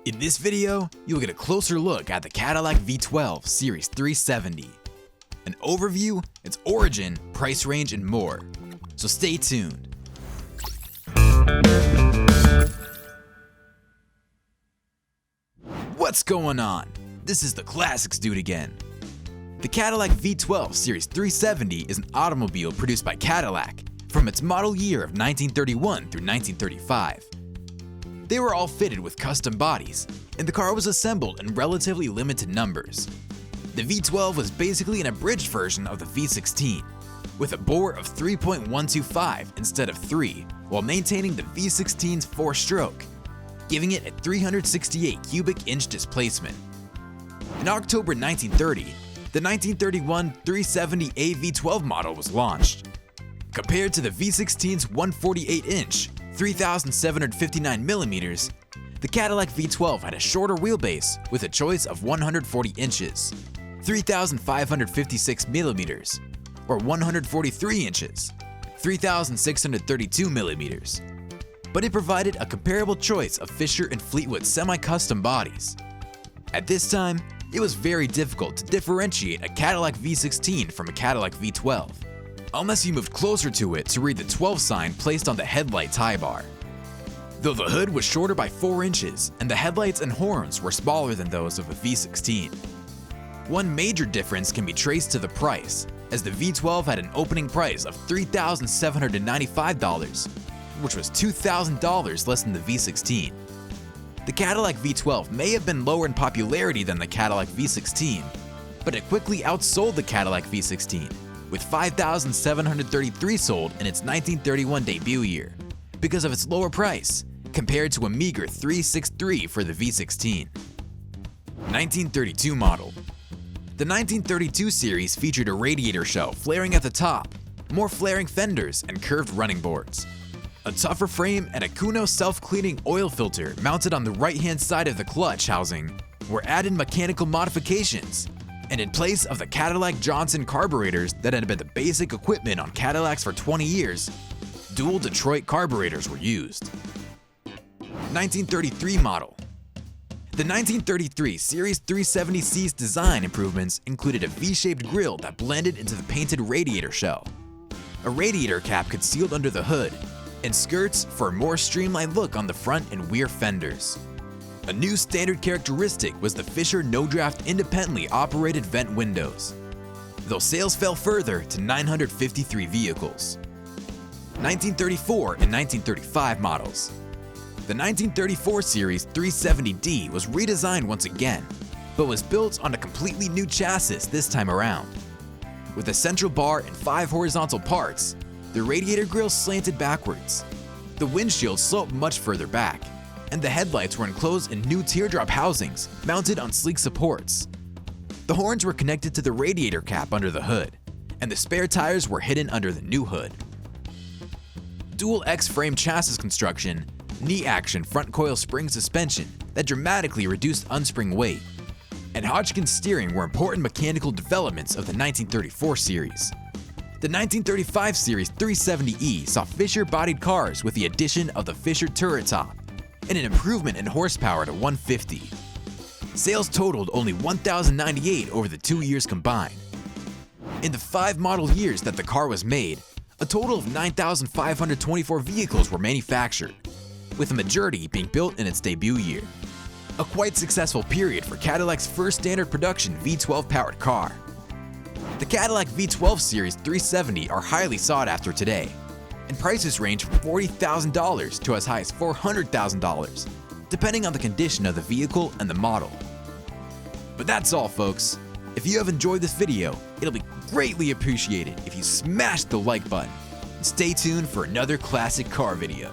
In this video, you'll get a closer look at the Cadillac V12 Series 370. An overview, its origin, price range, and more. So stay tuned. What's going on? This is the Classics Dude again. The Cadillac V12 Series 370 is an automobile produced by Cadillac from its model year of 1931 through 1935. They were all fitted with custom bodies, and the car was assembled in relatively limited numbers. The V12 was basically an abridged version of the V16, with a bore of 3.125 instead of 3, while maintaining the V16's 4-stroke, giving it a 368 cubic inch displacement. In October 1930, the 1931 370A V12 model was launched. Compared to the V16's 148-inch, 3,759mm, the Cadillac V12 had a shorter wheelbase with a choice of 140 inches, 3,556mm, or 143 inches, 3,632mm. But it provided a comparable choice of Fisher and Fleetwood semi-custom bodies. At this time, it was very difficult to differentiate a Cadillac V16 from a Cadillac V12, unless you moved closer to it to read the 12 sign placed on the headlight tie bar. Though the hood was shorter by 4 inches and the headlights and horns were smaller than those of a V16. One major difference can be traced to the price, as the V12 had an opening price of $3,795, which was $2,000 less than the V16. The Cadillac V12 may have been lower in popularity than the Cadillac V16, but it quickly outsold the Cadillac V16, with 5,733 sold in its 1931 debut year, because of its lower price, compared to a meager 363 for the V16. 1932 model. The 1932 series featured a radiator shell flaring at the top, more flaring fenders, and curved running boards. A tougher frame and a Kuno self-cleaning oil filter mounted on the right-hand side of the clutch housing were added mechanical modifications, and in place of the Cadillac Johnson carburetors that had been the basic equipment on Cadillacs for 20 years, dual Detroit carburetors were used. 1933 model. The 1933 Series 370C's design improvements included a V-shaped grille that blended into the painted radiator shell, a radiator cap concealed under the hood, and skirts for a more streamlined look on the front and rear fenders. A new standard characteristic was the Fisher no-draft independently operated vent windows, though sales fell further to 953 vehicles. 1934 and 1935 models. The 1934 Series 370D was redesigned once again, but was built on a completely new chassis this time around. With a central bar and 5 horizontal parts, the radiator grille slanted backwards, the windshield sloped much further back, and the headlights were enclosed in new teardrop housings mounted on sleek supports. The horns were connected to the radiator cap under the hood, and the spare tires were hidden under the new hood. Dual X-frame chassis construction, knee-action front coil spring suspension that dramatically reduced unspring weight, and Hodgkin steering were important mechanical developments of the 1934 series. The 1935 Series 370E saw Fisher-bodied cars with the addition of the Fisher turret top and an improvement in horsepower to 150. Sales totaled only 1,098 over the 2 years combined. In the 5 model years that the car was made, a total of 9,524 vehicles were manufactured, with a majority being built in its debut year. A quite successful period for Cadillac's first standard production V12 powered car. The Cadillac V12 Series 370 are highly sought after today, and prices range from $40,000 to as high as $400,000, depending on the condition of the vehicle and the model. But that's all, folks. If you have enjoyed this video, it'll be greatly appreciated if you smash the like button, and stay tuned for another classic car video.